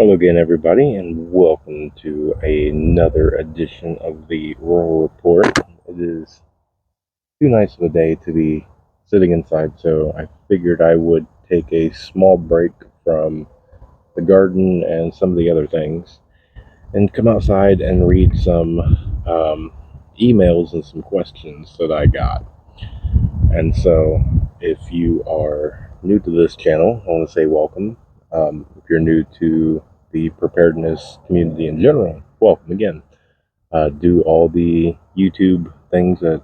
Hello again, everybody, and welcome to another edition of the Rural Report. It is too nice of a day to be sitting inside, so I figured I would take a small break from the garden and some of the other things and come outside and read some emails and some questions that I got. And so, if you are new to this channel, I want to say welcome. If you're new to the preparedness community in general, welcome again. Do all the YouTube things that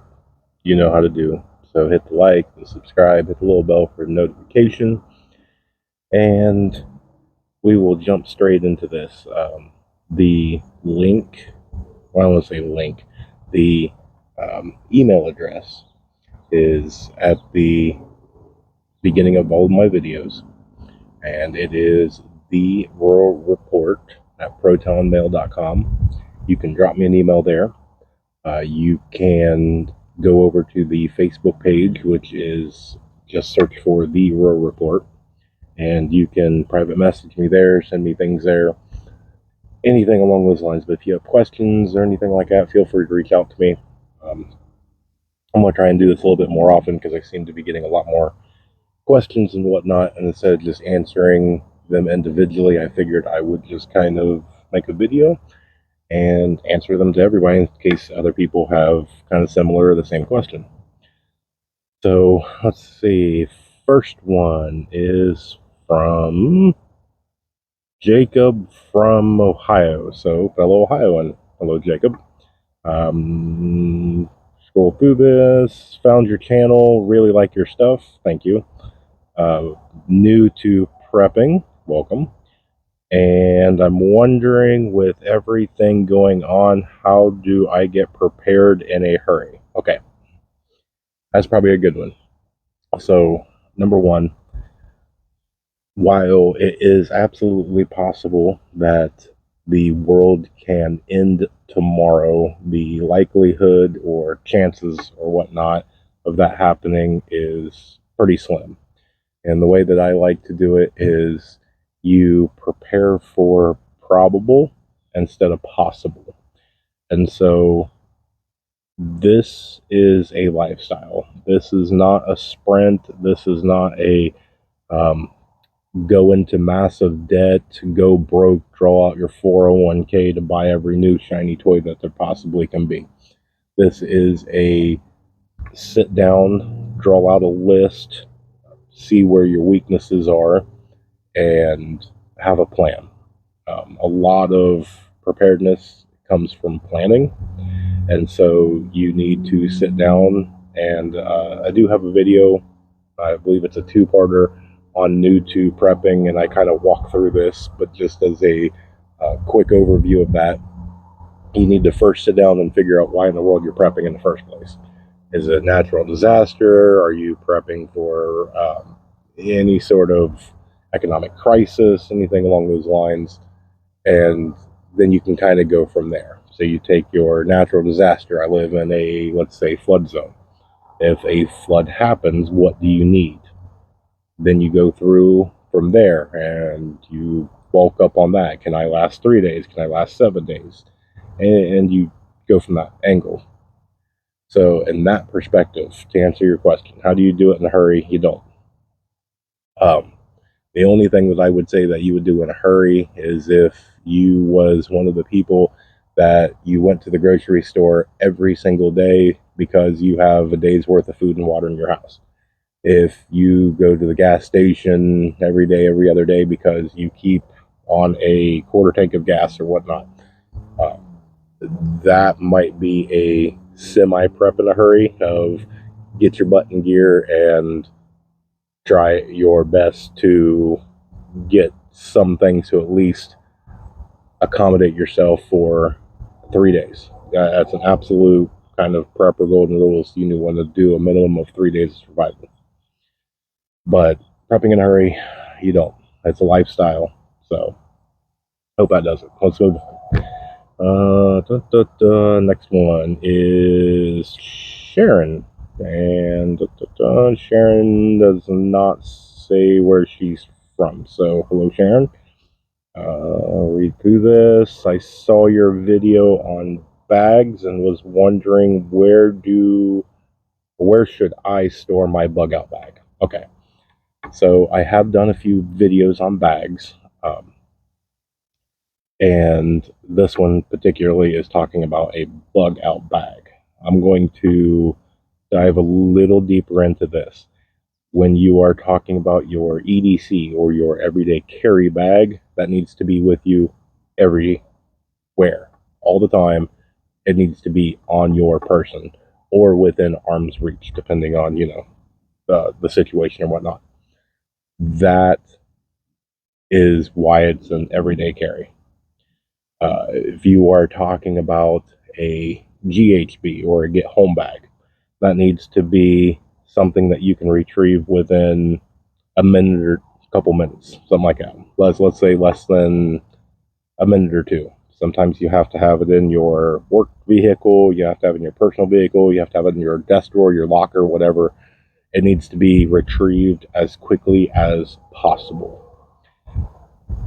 you know how to do. So hit the like and subscribe, hit the little bell for notification, and we will jump straight into this. The link, well, I want to say link, the email address is at the beginning of all of my videos, and it is the rural report at protonmail.com. You can drop me an email there. You can go over to the Facebook page, which is just search for the rural report, and you can private message me there, send me things there, anything along those lines. But if you have questions or anything like that, feel free to reach out to me. I'm going to try and do this a little bit more often because I seem to be getting a lot more questions and whatnot, and instead of just answering them individually, I figured I would just kind of make a video and answer them to everybody in case other people have kind of similar or the same question. So let's see. First one is from Jacob from Ohio. So fellow Ohioan. Hello, Jacob. Scroll through this. Found your channel. Really like your stuff. Thank you. New to prepping. Welcome. And I'm wondering, with everything going on, how do I get prepared in a hurry? Okay, that's probably a good one. So, number one, while it is absolutely possible that the world can end tomorrow, the likelihood or chances or whatnot of that happening is pretty slim. And the way that I like to do it is you prepare for probable instead of possible. And so this is a lifestyle. This is not a sprint. This is not a go into massive debt, go broke, draw out your 401k to buy every new shiny toy that there possibly can be. This is a sit down, draw out a list, see where your weaknesses are, and have a plan. A lot of preparedness comes from planning, and so you need to sit down, and I do have a video, I believe it's a two-parter on new to prepping, and I kind of walk through this, but just as a quick overview of that, you need to first sit down and figure out why in the world you're prepping in the first place. Is it a natural disaster? Are you prepping for any sort of economic crisis, anything along those lines? And then you can kind of go from there. So you take your natural disaster. I live in a, let's say, flood zone. If a flood happens, what do you need? Then you go through from there and you bulk up on that. Can I last 3 days? Can I last 7 days? And you go from that angle. So in that perspective, to answer your question, how do you do it in a hurry? You don't. The only thing that I would say that you would do in a hurry is if you was one of the people that you went to the grocery store every single day because you have a day's worth of food and water in your house. If you go to the gas station every day, every other day because you keep on a quarter tank of gas or whatnot, that might be a semi-prep in a hurry of get your butt in gear and try your best to get some things to at least accommodate yourself for 3 days. That's an absolute kind of prep or golden rules. You want to do a minimum of 3 days of survival. But prepping in a hurry, you don't. It's a lifestyle. So, hope that does it. Let's move on. Next one is Sharon. And Sharon does not say where she's from. So, hello, Sharon. Read through this. I saw your video on bags and was wondering where should I store my bug out bag? Okay, so I have done a few videos on bags, and this one particularly is talking about a bug out bag. I'm going to dive a little deeper into this. When you are talking about your EDC or your everyday carry bag, that needs to be with you everywhere, all the time. It needs to be on your person or within arm's reach, depending on, the situation or whatnot. That is why it's an everyday carry. If you are talking about a GHB or a get home bag, that needs to be something that you can retrieve within a minute or a couple minutes, something like that. Let's say less than a minute or two. Sometimes you have to have it in your work vehicle, you have to have it in your personal vehicle, you have to have it in your desk drawer, your locker, whatever. It needs to be retrieved as quickly as possible.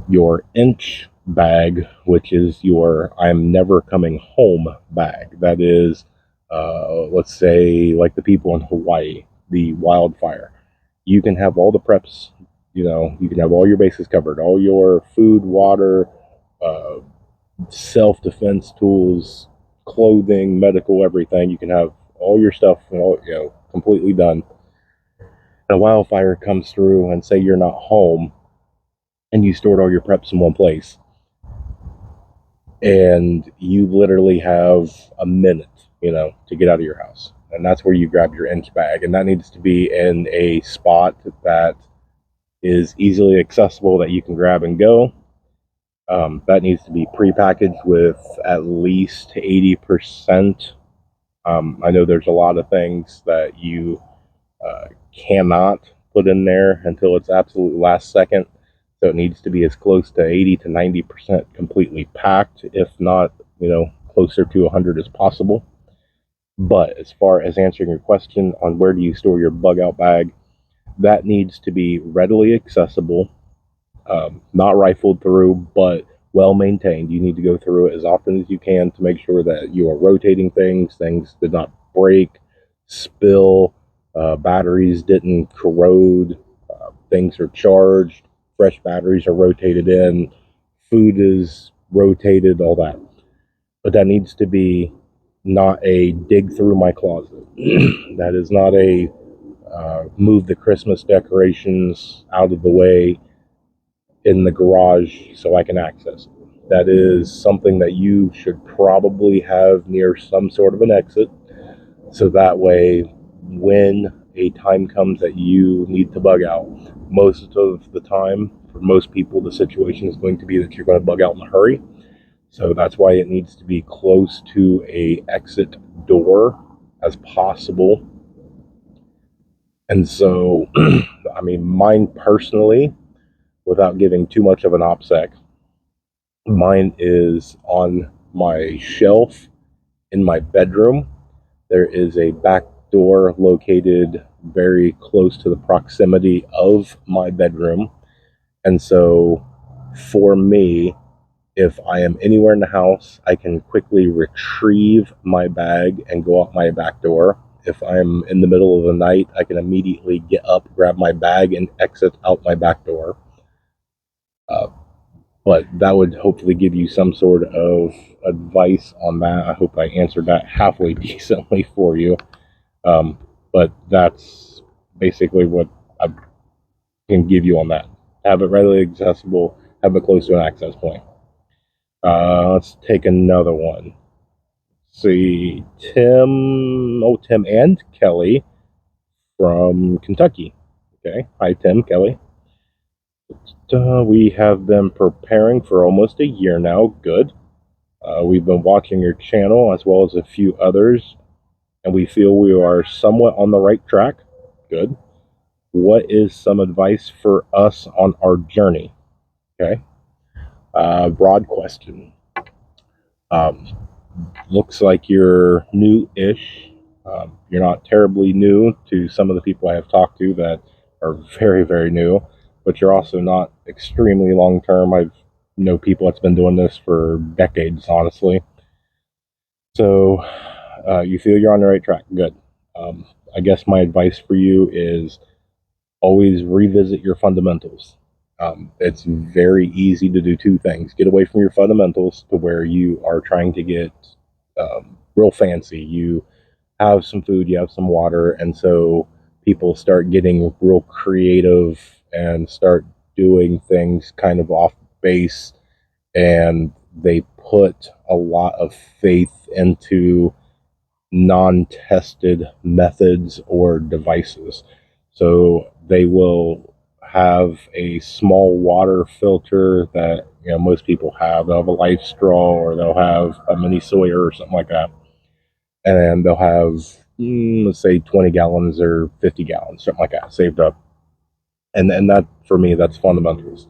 Your inch bag, which is your I'm never coming home bag, that is, let's say, like the people in Hawaii, the wildfire. You can have all the preps, you can have all your bases covered, all your food, water, uh, self defense tools, clothing, medical, everything. You can have all your stuff, completely done. And a wildfire comes through, and say you're not home, and you stored all your preps in one place, and you literally have a minute, to get out of your house. And that's where you grab your inch bag, and that needs to be in a spot that is easily accessible that you can grab and go. That needs to be prepackaged with at least 80%. I know there's a lot of things that you cannot put in there until it's absolute last second. So it needs to be as close to 80 to 90% completely packed, if not, closer to 100 as possible. But as far as answering your question on where do you store your bug out bag, that needs to be readily accessible, not rifled through, but well maintained. You need to go through it as often as you can to make sure that you are rotating things did not break, spill, batteries didn't corrode, things are charged, fresh batteries are rotated in, food is rotated, all that. But that needs to be not a dig through my closet. That is not a move the Christmas decorations out of the way in the garage so I can access it. That is something that you should probably have near some sort of an exit, so that way when a time comes that you need to bug out, most of the time for most people the situation is going to be that you're going to bug out in a hurry. So that's why it needs to be close to a exit door as possible. And so I mean, mine personally, without giving too much of an OPSEC, mine is on my shelf in my bedroom. There is a back door located very close to the proximity of my bedroom. And so for me, if I am anywhere in the house, I can quickly retrieve my bag and go out my back door. If I'm in the middle of the night, I can immediately get up, grab my bag, and exit out my back door. But that would hopefully give you some sort of advice on that. I hope I answered that halfway decently for you. But that's basically what I can give you on that. Have it readily accessible, have it close to an access point. Let's take another one. See, Tim and Kelly from Kentucky. Okay, hi Tim, Kelly. We have been preparing for almost a year now. Good. We've been watching your channel as well as a few others, and we feel we are somewhat on the right track. Good. What is some advice for us on our journey? Okay. Broad question. Looks like you're new-ish. You're not terribly new to some of the people I have talked to that are very, very new, but you're also not extremely long-term. I've know people that's been doing this for decades, honestly. So you feel you're on the right track. Good. Um, I guess my advice for you is always revisit your fundamentals. It's very easy to do two things: get away from your fundamentals to where you are trying to get real fancy. You have some food, you have some water, and so people start getting real creative and start doing things kind of off base, and they put a lot of faith into non-tested methods or devices. So they will have a small water filter that most people have. They'll have a life straw, or they'll have a mini Sawyer or something like that, and they'll have let's say 20 gallons or 50 gallons, something like that, saved up. And that, for me, that's fundamentals.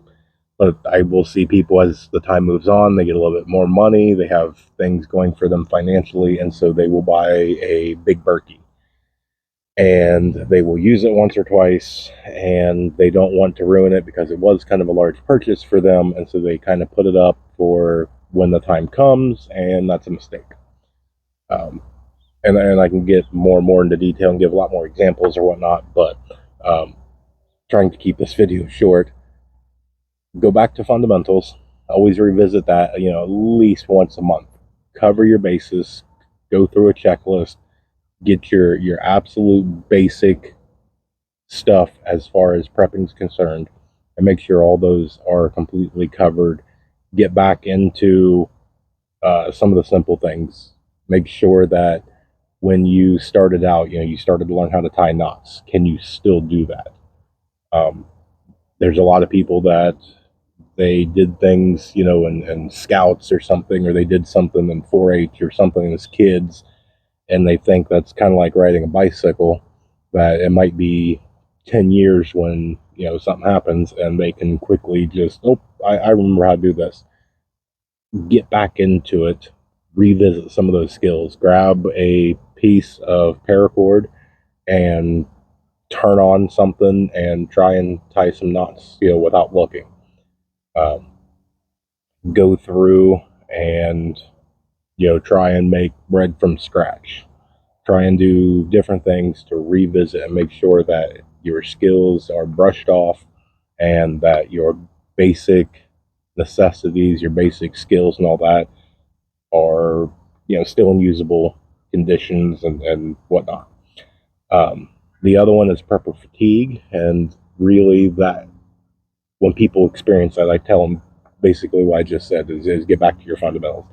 But I will see people, as the time moves on, they get a little bit more money, they have things going for them financially, and so they will buy a big Berkey. And they will use it once or twice, and they don't want to ruin it because it was kind of a large purchase for them, and so they kind of put it up for when the time comes, and that's a mistake. Um, and I can get more and more into detail and give a lot more examples or whatnot, but um, trying to keep this video short, go back to fundamentals. Always revisit that, at least once a month. Cover your bases, go through a checklist, get your absolute basic stuff as far as prepping is concerned, and make sure all those are completely covered. Get back into some of the simple things. Make sure that when you started out, you started to learn how to tie knots. Can you still do that? Um, there's a lot of people that they did things, in scouts or something, or they did something in 4-H or something as kids, and they think that's kind of like riding a bicycle, that it might be 10 years when, something happens, and they can quickly just, oh, I remember how to do this. Get back into it, revisit some of those skills, grab a piece of paracord and turn on something and try and tie some knots, without looking. Um, go through and try and make bread from scratch. Try and do different things to revisit and make sure that your skills are brushed off, and that your basic necessities, your basic skills and all that are still in usable conditions and whatnot. Um, the other one is prepper fatigue, and really, that when people experience that, I tell them basically what I just said is get back to your fundamentals,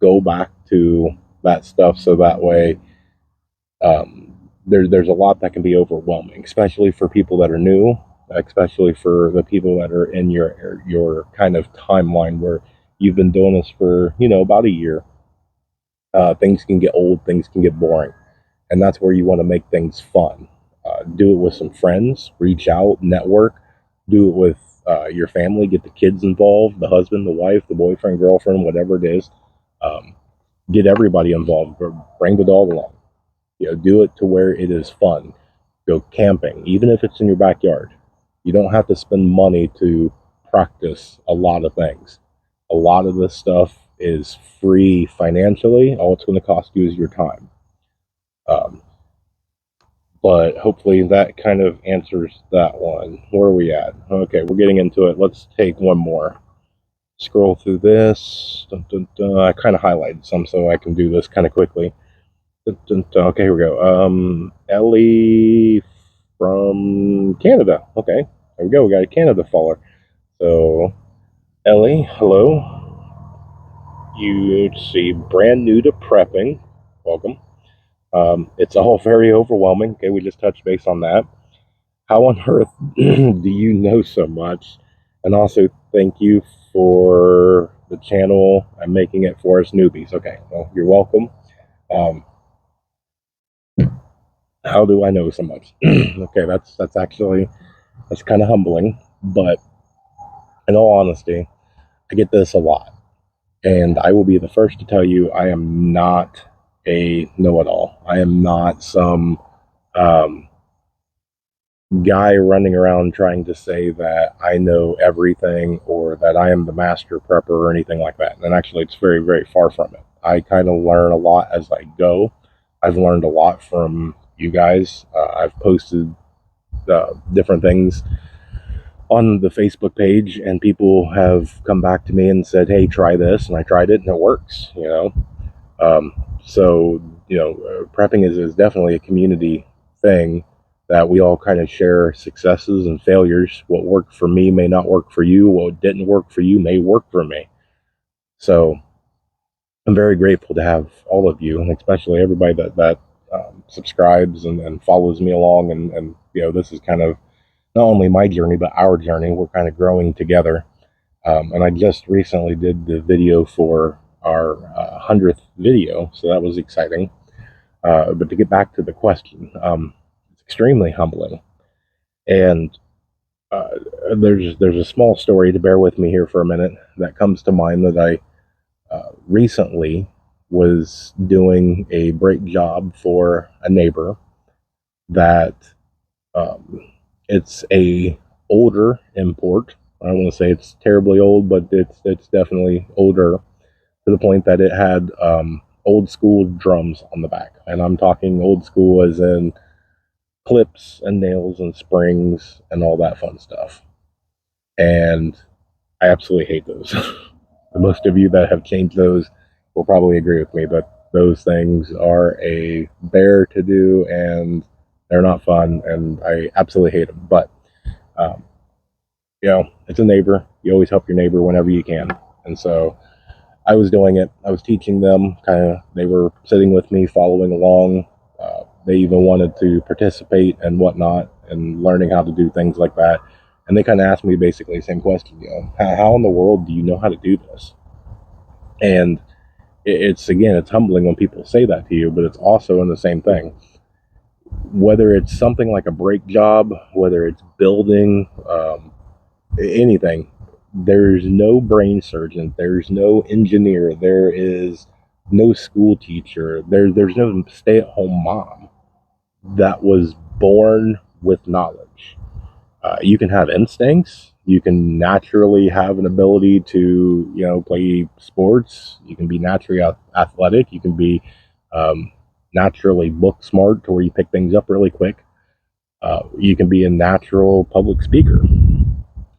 go back to that stuff, so that way there's a lot that can be overwhelming, especially for people that are new, especially for the people that are in your kind of timeline where you've been doing this for about a year. Things can get old, things can get boring, and that's where you want to make things fun. Do it with some friends, reach out, network, do it with your family, get the kids involved, the husband, the wife, the boyfriend, girlfriend, whatever it is. Um, get everybody involved, bring the dog along. Do it to where it is fun. Go camping, even if it's in your backyard. You don't have to spend money to practice a lot of things. A lot of this stuff is free financially. All it's going to cost you is your time. Um, but hopefully that kind of answers that one. Where are we at? Okay, we're getting into it. Let's take one more. Scroll through this. Dun, dun, dun. I kind of highlighted some so I can do this kind of quickly. Dun, dun, dun. Okay, here we go. Ellie from Canada. Okay, there we go. We got a Canada follower. So, Ellie, hello. You see, brand new to prepping. Welcome. It's all very overwhelming. Okay, we just touched base on that. How on earth do you know so much? And also, thank you for the channel and making it for us newbies. Okay, well, you're welcome. Um, how do I know so much? Okay, that's actually, that's kind of humbling, but in all honesty, I get this a lot, and I will be the first to tell you I am not a know-it-all. I am not some guy running around trying to say that I know everything or that I am the master prepper or anything like that. And actually, it's very, very far from it. I kind of learn a lot as I go. I've learned a lot from you guys. I've posted different things on the Facebook page, and people have come back to me and said, "Hey, try this," and I tried it, and it works. Um, so prepping is definitely a community thing that we all kind of share successes and failures. What worked for me may not work for you. What didn't work for you may work for me. So I'm very grateful to have all of you, and especially everybody that subscribes and follows me along. And this is kind of not only my journey but our journey. We're kind of growing together. And I just recently did the video for our 100th video, so that was exciting. But to get back to the question, it's extremely humbling. And uh, there's a small story to bear with me here for a minute that comes to mind that I recently was doing a brake job for a neighbor that um, it's a older import. I don't want to say it's terribly old, but it's definitely older to the point that it had old school drums on the back. And I'm talking old school as in clips and nails and springs and all that fun stuff. And I absolutely hate those. Most of you that have changed those will probably agree with me, but those things are a bear to do and they're not fun and I absolutely hate them. But, um, it's a neighbor. You always help your neighbor whenever you can. And so I was doing it. I was teaching them. They were sitting with me, following along. They even wanted to participate and whatnot, and learning how to do things like that. And they kind of asked me basically the same question. How in the world do you know how to do this? And it's humbling when people say that to you, but it's also in the same thing. Whether it's something like a brake job, whether it's building, anything, there's no brain surgeon, there's no engineer, there is no school teacher, there's no stay-at-home mom that was born with knowledge. You can have instincts, you can naturally have an ability to play sports, you can be naturally athletic, you can be naturally book smart to where you pick things up really quick, you can be a natural public speaker.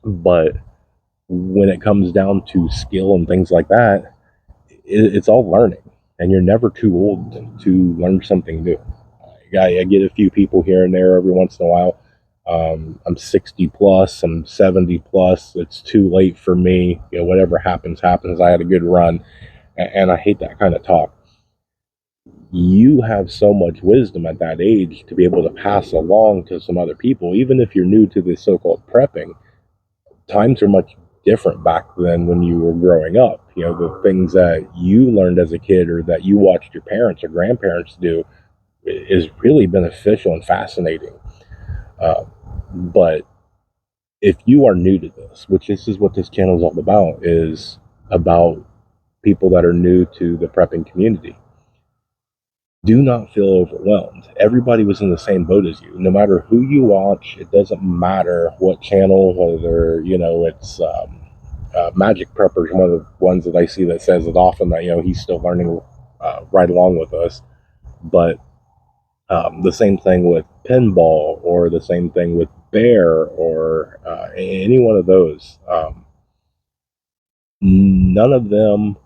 But when it comes down to skill and things like that, it's all learning, and you're never too old to learn something new. I get a few people here and there every once in a while. I'm 60 plus, I'm 70 plus. It's too late for me. Whatever happens, happens. I had a good run, and I hate that kind of talk. You have so much wisdom at that age to be able to pass along to some other people, even if you're new to this so-called prepping. Times are much different back then when you were growing up. The things that you learned as a kid or that you watched your parents or grandparents do is really beneficial and fascinating. But if you are new to this, which this is what this channel is all about, is about people that are new to the prepping community, do not feel overwhelmed. Everybody was in the same boat as you. No matter who you watch, it doesn't matter what channel, whether it's Magic Prepper is one of the ones that I see that says it often that he's still learning right along with us. But the same thing with pinball, or the same thing with bear, or any one of those. None of them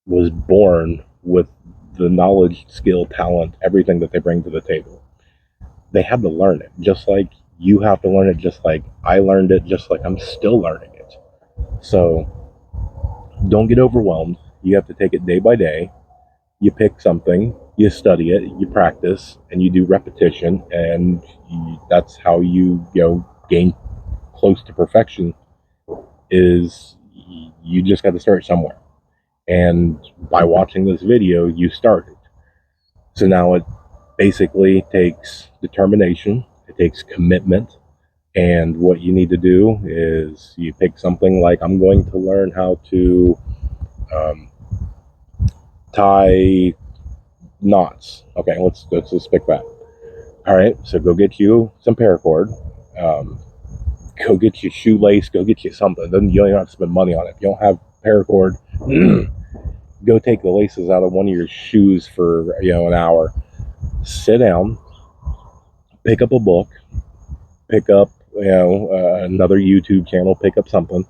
was born with the knowledge, skill, talent, everything that they bring to the table. They had to learn it, just like you have to learn it, just like I learned it, just like I'm still learning it. So don't get overwhelmed. You have to take it day by day. You pick something, you study it, you practice, and you do repetition, and that's how you gain close to perfection. Is you just got to start somewhere, and by watching this video, you started. So now it basically takes determination, it takes commitment, and what you need to do is you pick something like, I'm going to learn how to tie knots. Okay, let's just pick that. All right, so go get you some paracord. Um, go get you shoelace. Go get you something. Then you don't have to spend money on it. If you don't have paracord, go take the laces out of one of your shoes for an hour. Sit down, pick up a book, pick up another YouTube channel, pick up something,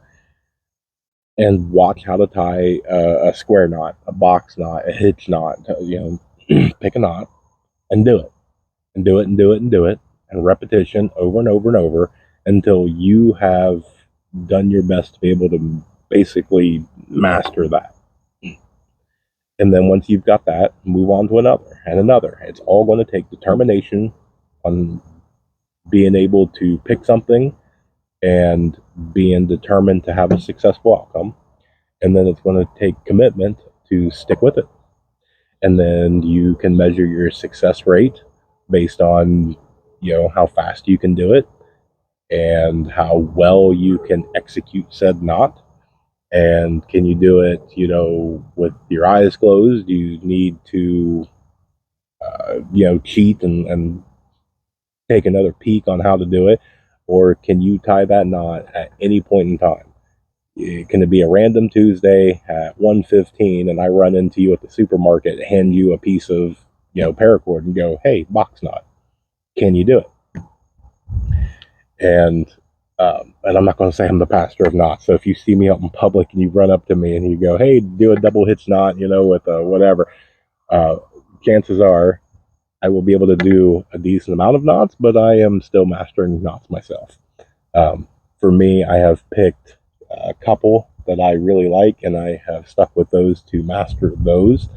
and watch how to tie a square knot, a box knot, a hitch knot. Pick a knot and do it, and do it, and do it, and do it, and repetition over and over and over until you have done your best to be able to basically master that. And then once you've got that, move on to another and another. It's all going to take determination on being able to pick something and being determined to have a successful outcome. And then it's going to take commitment to stick with it. And then you can measure your success rate based on, how fast you can do it and how well you can execute said knot. And can you do it, with your eyes closed? Do you need to, cheat and take another peek on how to do it? Or can you tie that knot at any point in time? Can it be a random Tuesday at 1:15 and I run into you at the supermarket, hand you a piece of, paracord and go, hey, box knot. Can you do it? And I'm not going to say I'm the pastor of knots. So if you see me out in public and you run up to me and you go, hey, do a double hitch knot, with a whatever, chances are I will be able to do a decent amount of knots, but I am still mastering knots myself. For me, I have picked a couple that I really like, and I have stuck with those to master those.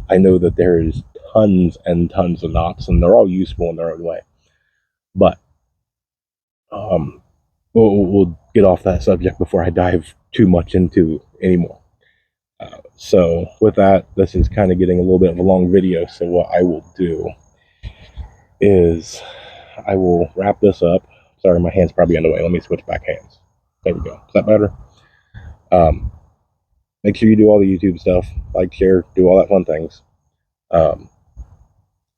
I know that there is tons and tons of knots, and they're all useful in their own way. But we'll get off that subject before I dive too much into anymore. So with that, this is kind of getting a little bit of a long video. So what I will do is I will wrap this up. Sorry, my hand's probably in the way. Let me switch back hands. There we go. Is that better? Make sure you do all the YouTube stuff, like, share, do all that fun things. If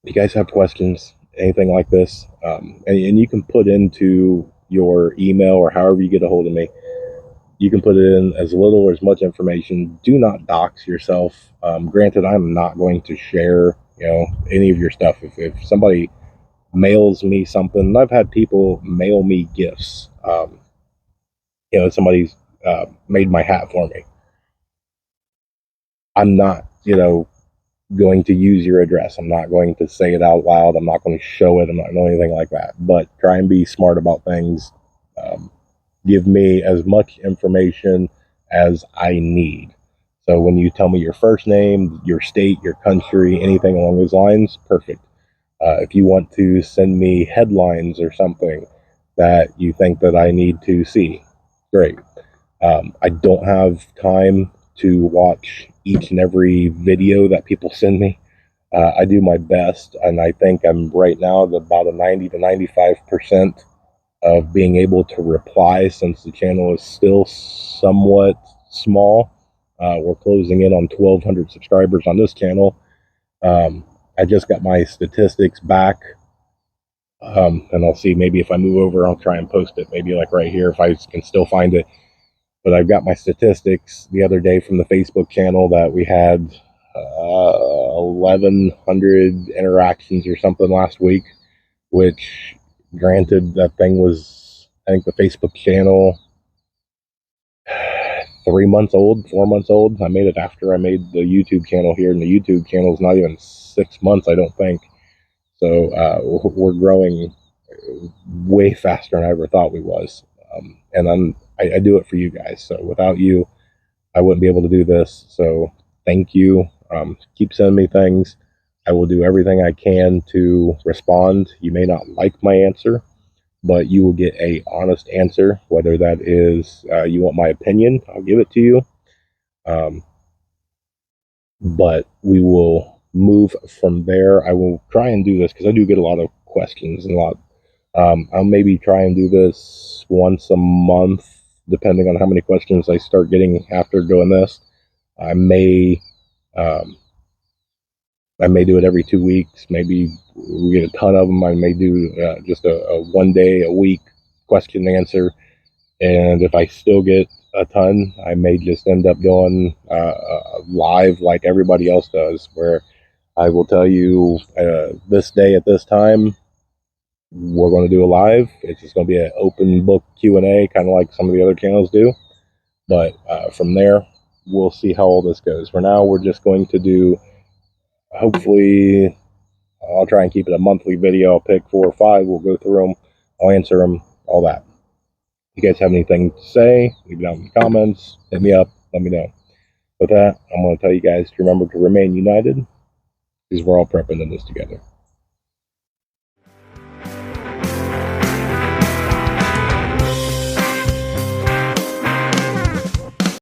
you guys have questions, anything like this, and you can put into your email or however you get a hold of me, you can put it in as little or as much information. Do not dox yourself. Granted, I'm not going to share, any of your stuff. If somebody mails me something, I've had people mail me gifts. Somebody's made my hat for me. I'm not, going to use your address. I'm not going to say it out loud. I'm not going to show it. I'm not going to do anything like that. But try and be smart about things. Give me as much information as I need. So when you tell me your first name, your state, your country, anything along those lines, perfect. If you want to send me headlines or something that you think that I need to see, great. I don't have time to watch each and every video that people send me. I do my best, and I think I'm right now at about a 90 to 95% of being able to reply, since the channel is still somewhat small. We're closing in on 1,200 subscribers on this channel. I just got my statistics back, and I'll see, maybe if I move over, I'll try and post it, maybe like right here if I can still find it. But I've got my statistics the other day from the Facebook channel that we had 1,100 interactions or something last week, which, granted, that thing was, I think, the Facebook channel 3 months old, 4 months old. I made it after I made the YouTube channel here, and the YouTube channel is not even 6 months, I don't think. So we're growing way faster than I ever thought we was. And I do it for you guys. So without you, I wouldn't be able to do this. So thank you. Keep sending me things. I will do everything I can to respond. You may not like my answer, but you will get a honest answer. Whether that is you want my opinion, I'll give it to you. But we will move from there. I will try and do this because I do get a lot of questions and a lot. I'll maybe try and do this once a month, depending on how many questions I start getting after doing this. I may I may do it every 2 weeks. Maybe we get a ton of them. I may do just a 1 day a week question and answer. And if I still get a ton, I may just end up doing live like everybody else does, where I will tell you this day at this time we're going to do a live. It's just going to be an open book Q&A, kind of like some of the other channels do. But from there, we'll see how all this goes. For now, we're just going to do, hopefully, I'll try and keep it a monthly video. I'll pick 4 or 5. We'll go through them. I'll answer them, all that. If you guys have anything to say, leave it down in the comments. Hit me up. Let me know. With that, I'm going to tell you guys to remember to remain united, because we're all prepping in this together.